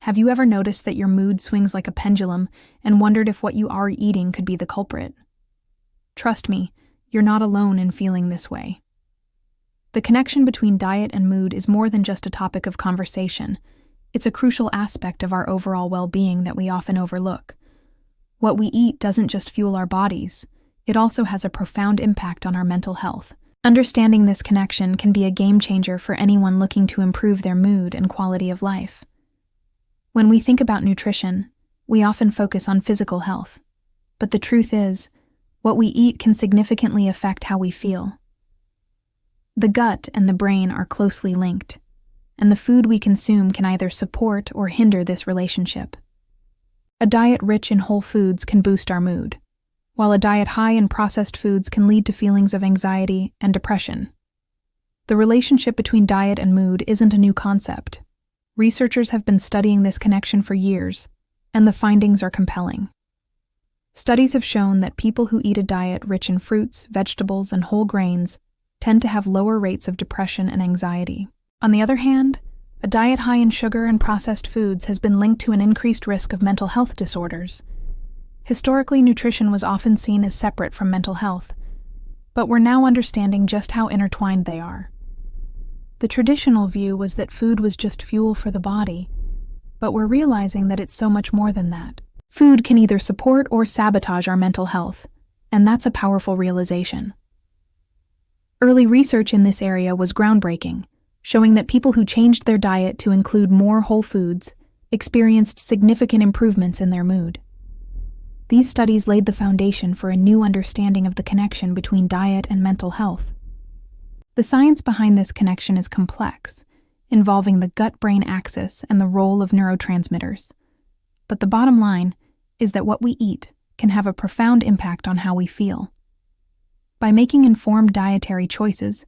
Have you ever noticed that your mood swings like a pendulum and wondered if what you are eating could be the culprit? Trust me, you're not alone in feeling this way. The connection between diet and mood is more than just a topic of conversation. It's a crucial aspect of our overall well-being that we often overlook. What we eat doesn't just fuel our bodies, it also has a profound impact on our mental health. Understanding this connection can be a game changer for anyone looking to improve their mood and quality of life. When we think about nutrition, we often focus on physical health. But the truth is, what we eat can significantly affect how we feel. The gut and the brain are closely linked, and the food we consume can either support or hinder this relationship. A diet rich in whole foods can boost our mood, while a diet high in processed foods can lead to feelings of anxiety and depression. The relationship between diet and mood isn't a new concept. Researchers have been studying this connection for years, and the findings are compelling. Studies have shown that people who eat a diet rich in fruits, vegetables, and whole grains tend to have lower rates of depression and anxiety. On the other hand, a diet high in sugar and processed foods has been linked to an increased risk of mental health disorders. Historically, nutrition was often seen as separate from mental health, but we're now understanding just how intertwined they are. The traditional view was that food was just fuel for the body, but we're realizing that it's so much more than that. Food can either support or sabotage our mental health, and that's a powerful realization. Early research in this area was groundbreaking, showing that people who changed their diet to include more whole foods experienced significant improvements in their mood. These studies laid the foundation for a new understanding of the connection between diet and mental health. The science behind this connection is complex, involving the gut-brain axis and the role of neurotransmitters. But the bottom line is that what we eat can have a profound impact on how we feel. By making informed dietary choices,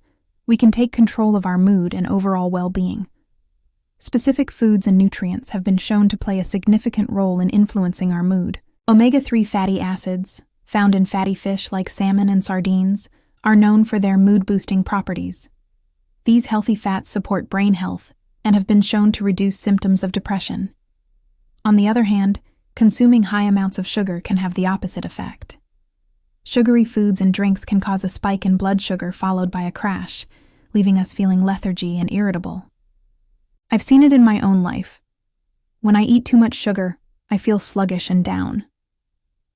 we can take control of our mood and overall well-being. Specific foods and nutrients have been shown to play a significant role in influencing our mood. Omega-3 fatty acids, found in fatty fish like salmon and sardines, are known for their mood-boosting properties. These healthy fats support brain health and have been shown to reduce symptoms of depression. On the other hand, consuming high amounts of sugar can have the opposite effect. Sugary foods and drinks can cause a spike in blood sugar followed by a crash, leaving us feeling lethargy and irritable. I've seen it in my own life. When I eat too much sugar, I feel sluggish and down.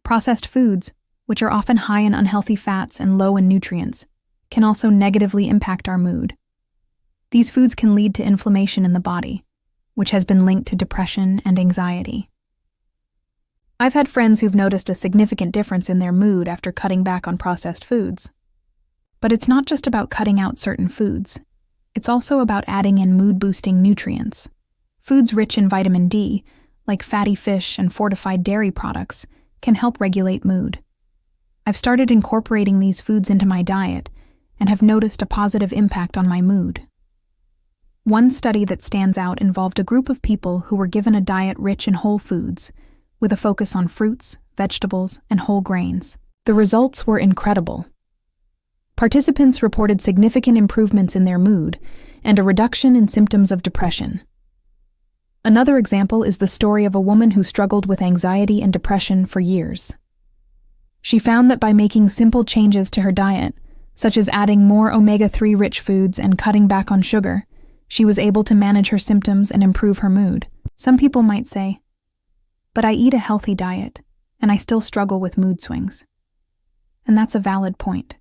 Processed foods, which are often high in unhealthy fats and low in nutrients, can also negatively impact our mood. These foods can lead to inflammation in the body, which has been linked to depression and anxiety. I've had friends who've noticed a significant difference in their mood after cutting back on processed foods. But it's not just about cutting out certain foods. It's also about adding in mood-boosting nutrients. Foods rich in vitamin D, like fatty fish and fortified dairy products, can help regulate mood. I've started incorporating these foods into my diet and have noticed a positive impact on my mood. One study that stands out involved a group of people who were given a diet rich in whole foods, with a focus on fruits, vegetables, and whole grains. The results were incredible. Participants reported significant improvements in their mood and a reduction in symptoms of depression. Another example is the story of a woman who struggled with anxiety and depression for years. She found that by making simple changes to her diet, such as adding more omega-3 rich foods and cutting back on sugar, she was able to manage her symptoms and improve her mood. Some people might say, "But I eat a healthy diet, and I still struggle with mood swings." And that's a valid point.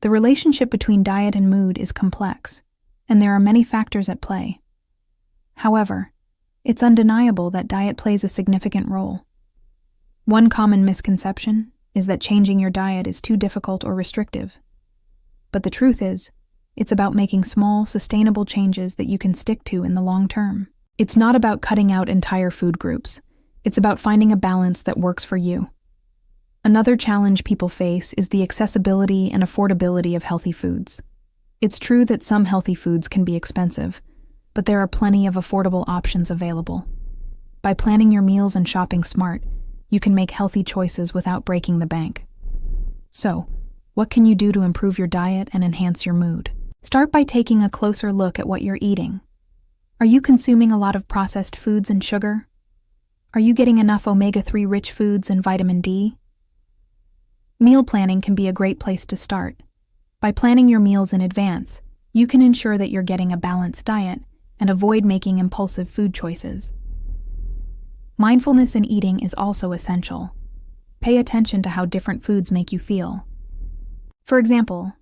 The relationship between diet and mood is complex, and there are many factors at play. However, it's undeniable that diet plays a significant role. One common misconception is that changing your diet is too difficult or restrictive. But the truth is, it's about making small, sustainable changes that you can stick to in the long term. It's not about cutting out entire food groups. It's about finding a balance that works for you. Another challenge people face is the accessibility and affordability of healthy foods. It's true that some healthy foods can be expensive, but there are plenty of affordable options available. By planning your meals and shopping smart, you can make healthy choices without breaking the bank. So, what can you do to improve your diet and enhance your mood? Start by taking a closer look at what you're eating. Are you consuming a lot of processed foods and sugar? Are you getting enough omega-3 rich foods and vitamin D? Meal planning can be a great place to start. By planning your meals in advance, you can ensure that you're getting a balanced diet and avoid making impulsive food choices. Mindfulness in eating is also essential. Pay attention to how different foods make you feel. For example,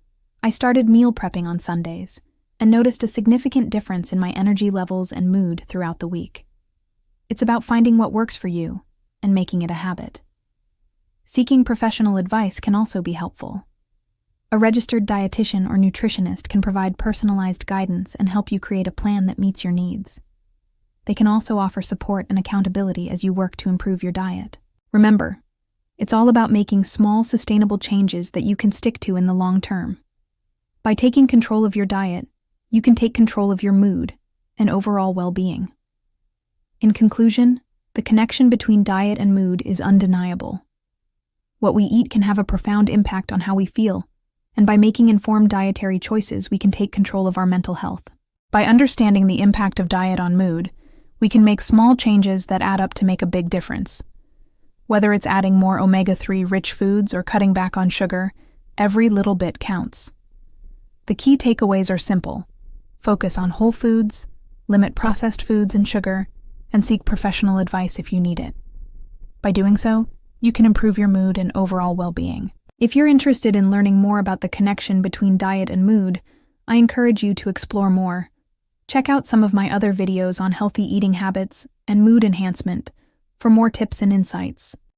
I started meal prepping on Sundays and noticed a significant difference in my energy levels and mood throughout the week. It's about finding what works for you and making it a habit. Seeking professional advice can also be helpful. A registered dietitian or nutritionist can provide personalized guidance and help you create a plan that meets your needs. They can also offer support and accountability as you work to improve your diet. Remember, it's all about making small, sustainable changes that you can stick to in the long term. By taking control of your diet, you can take control of your mood and overall well-being. In conclusion, the connection between diet and mood is undeniable. What we eat can have a profound impact on how we feel, and by making informed dietary choices, we can take control of our mental health. By understanding the impact of diet on mood, we can make small changes that add up to make a big difference. Whether it's adding more omega-3 rich foods or cutting back on sugar, every little bit counts. The key takeaways are simple. Focus on whole foods, limit processed foods and sugar, and seek professional advice if you need it. By doing so, you can improve your mood and overall well-being. If you're interested in learning more about the connection between diet and mood, I encourage you to explore more. Check out some of my other videos on healthy eating habits and mood enhancement for more tips and insights.